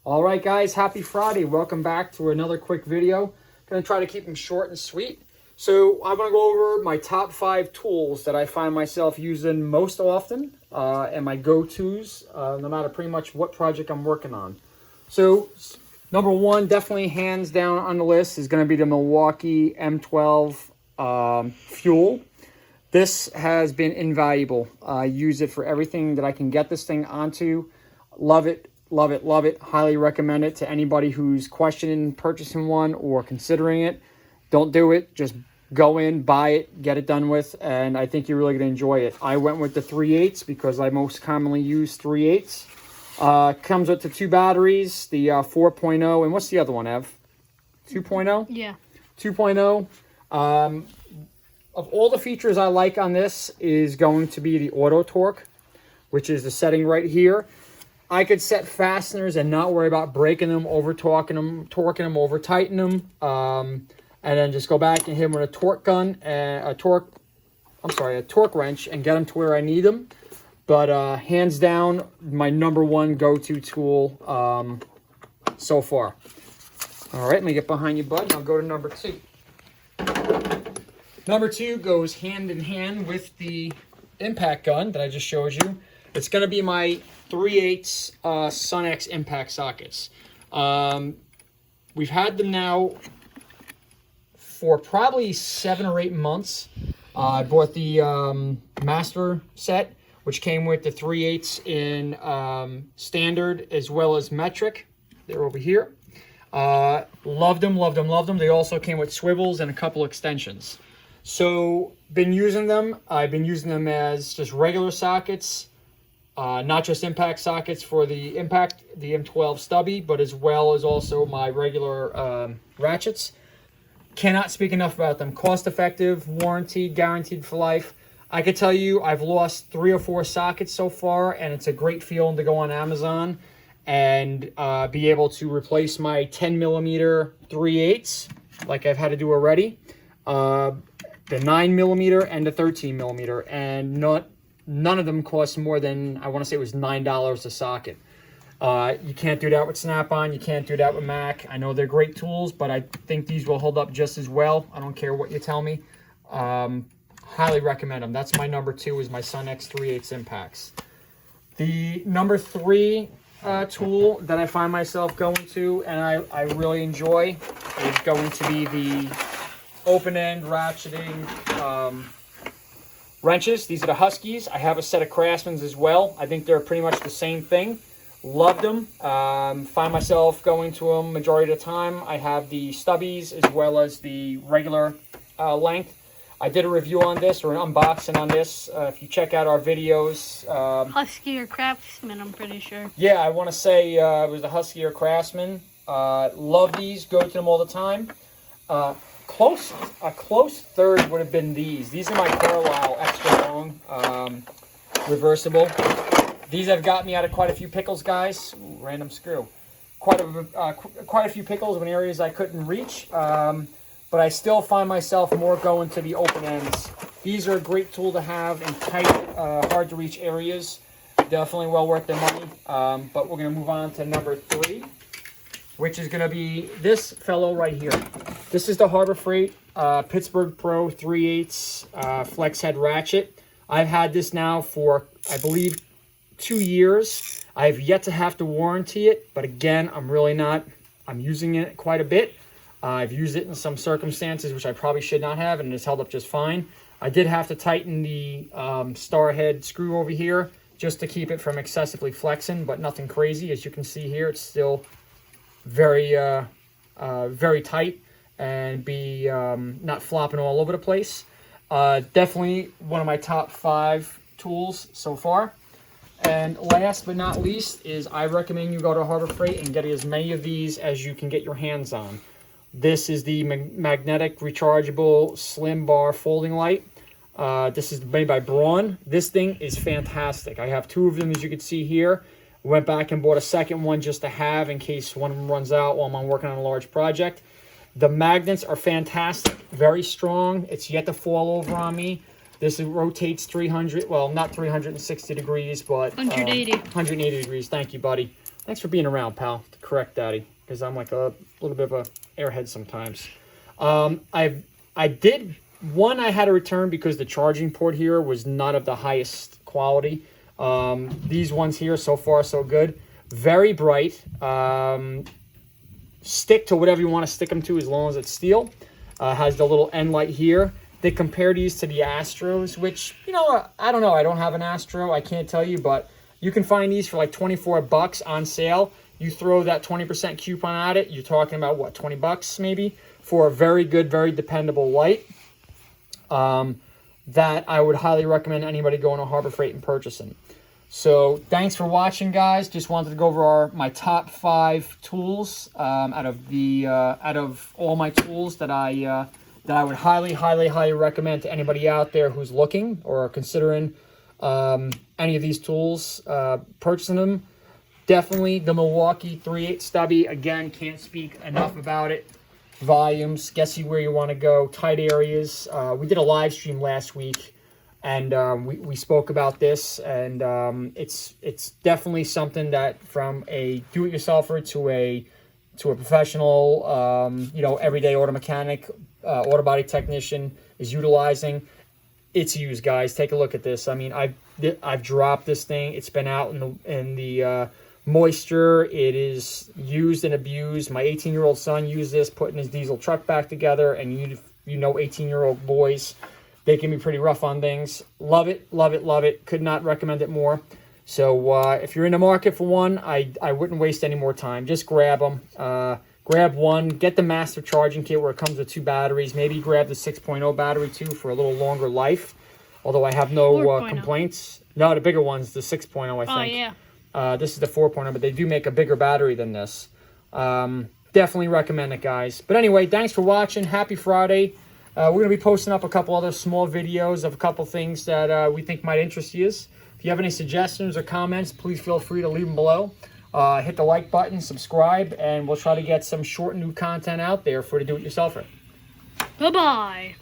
All right, guys, happy Friday. Welcome back to another quick video. Going to try to keep them short and sweet. So I'm going to go over my top 5 tools that I find myself using most often and my go-tos, no matter pretty much what project I'm working on. So number 1, definitely hands down on the list, is going to be the Milwaukee M12 Fuel. This has been invaluable. I use it for everything that I can get this thing onto. Love it. Love it, love it. Highly recommend it to anybody who's questioning purchasing one or considering it. Don't do it. Just go in, buy it, get it done with, and I think you're really going to enjoy it. I went with the 3/8 because I most commonly use 3/8. Comes with the 2 batteries, the 4.0, and what's the other one, Ev? 2.0? Yeah. 2.0. Of all the features I like on this is going to be the auto torque, which is the setting right here. I could set fasteners and not worry about breaking them, over-torquing them, over-tightening them, and then just go back and hit them with a torque gun, and a torque wrench, and get them to where I need them. But hands down, my number 1 go-to tool so far. All right, let me get behind you, bud, and I'll go to number 2. Number 2 goes hand in hand with the impact gun that I just showed you. It's going to be my 3/8 Sunnix impact sockets. We've had them now for probably 7 or 8 months. I bought the master set, which came with the 3/8 in standard as well as metric. They're over here. Loved them, loved them, loved them. They also came with swivels and a couple extensions. So, been using them. I've been using them as just regular sockets. Not just impact sockets for the M12 stubby, but as well as also my regular ratchets. Cannot speak enough about them. Cost effective, warranted, guaranteed for life. I could tell you I've lost 3 or 4 sockets so far, and it's a great feeling to go on Amazon and be able to replace my 10mm 3/8 like I've had to do already. The 9mm and the 13mm, and none of them cost more than, I want to say it was $9 a socket. You can't do that with Snap-on. You can't do that with Mac. I know they're great tools, but I think these will hold up just as well. I don't care what you tell me. Highly recommend them. That's my number 2, is my Sunnix 3/8 impacts. The number 3 tool that I find myself going to, and I really enjoy, is going to be the open-end ratcheting wrenches. These are the Huskies. I have a set of Craftsmans as well. I think they're pretty much the same thing. Loved them. Find myself going to them majority of the time. I have the stubbies as well as the regular length. I did a review on this, or an unboxing on this. If you check out our videos. Husky or Craftsman, I'm pretty sure. Yeah, I want to say it was the Husky or Craftsman. Love these. Go to them all the time. A close third would have been these. These are my Carlisle extra long, reversible. These have got me out of quite a few pickles, guys. Ooh, random screw. Quite a few pickles in areas I couldn't reach, but I still find myself more going to the open ends. These are a great tool to have in tight, hard to reach areas. Definitely well worth their money. But we're going to move on to number 3, which is going to be this fellow right here. This is the Harbor Freight Pittsburgh Pro 3/8 flex head ratchet. I've had this now for, I believe, 2 years. I've yet to have to warranty it, but again, I'm using it quite a bit. I've used it in some circumstances which I probably should not have, and it's held up just fine. I did have to tighten the star head screw over here just to keep it from excessively flexing, but nothing crazy. As you can see here, it's still very tight and be not flopping all over the place. Definitely one of my top 5 tools so far. And last but not least is I recommend you go to Harbor Freight and get as many of these as you can get your hands on. This is the magnetic rechargeable slim bar folding light. This is made by Braun. This thing is fantastic. I have 2 of them, as you can see here. Went back and bought a second one just to have in case one of them runs out while I'm working on a large project. The magnets are fantastic, very strong. It's yet to fall over on me. This rotates 300, well, not 360 degrees, but 180. 180 degrees. Thank you, buddy. Thanks for being around, pal, to correct Daddy, because I'm like a little bit of a airhead sometimes. I had to return because the charging port here was not of the highest quality. These ones here, so far so good. Very bright. Stick to whatever you want to stick them to as long as it's steel. Has the little end light here. They compare these to the Astros, which, you know, I don't know. I don't have an Astro. I can't tell you, but you can find these for like 24 bucks on sale. You throw that 20% coupon at it, you're talking about, what, 20 bucks maybe for a very good, very dependable light that I would highly recommend anybody going to Harbor Freight and purchasing. So thanks for watching, guys. Just wanted to go over my top 5 tools out of all my tools that I would highly recommend to anybody out there who's looking or considering any of these tools, purchasing them. Definitely the Milwaukee 3/8 stubby. Again, can't speak enough about it. Volumes, gets you where you want to go. Tight areas. We did a live stream last week, and we spoke about this, and it's definitely something that from a do-it-yourselfer to a professional, you know, everyday auto mechanic, auto body technician is utilizing. It's used, guys. Take a look at this. I mean, I've dropped this thing. It's been out in the moisture. It is used and abused. My 18-year-old son used this, putting his diesel truck back together, and you know 18-year-old boys, they can be pretty rough on things. Love it, love it, love it. Could not recommend it more. So if you're in the market for one, I wouldn't waste any more time. Just grab them. Grab one. Get the master charging kit where it comes with 2 batteries. Maybe grab the 6.0 battery too for a little longer life. Although I have no complaints. No, the bigger one's the 6.0, I think. Oh, yeah. This is the 4.0, but they do make a bigger battery than this. Definitely recommend it, guys. But anyway, thanks for watching. Happy Friday. We're going to be posting up a couple other small videos of a couple things that we think might interest you. If you have any suggestions or comments, please feel free to leave them below. Hit the like button, subscribe, and we'll try to get some short new content out there for the do-it-yourselfer. Bye-bye.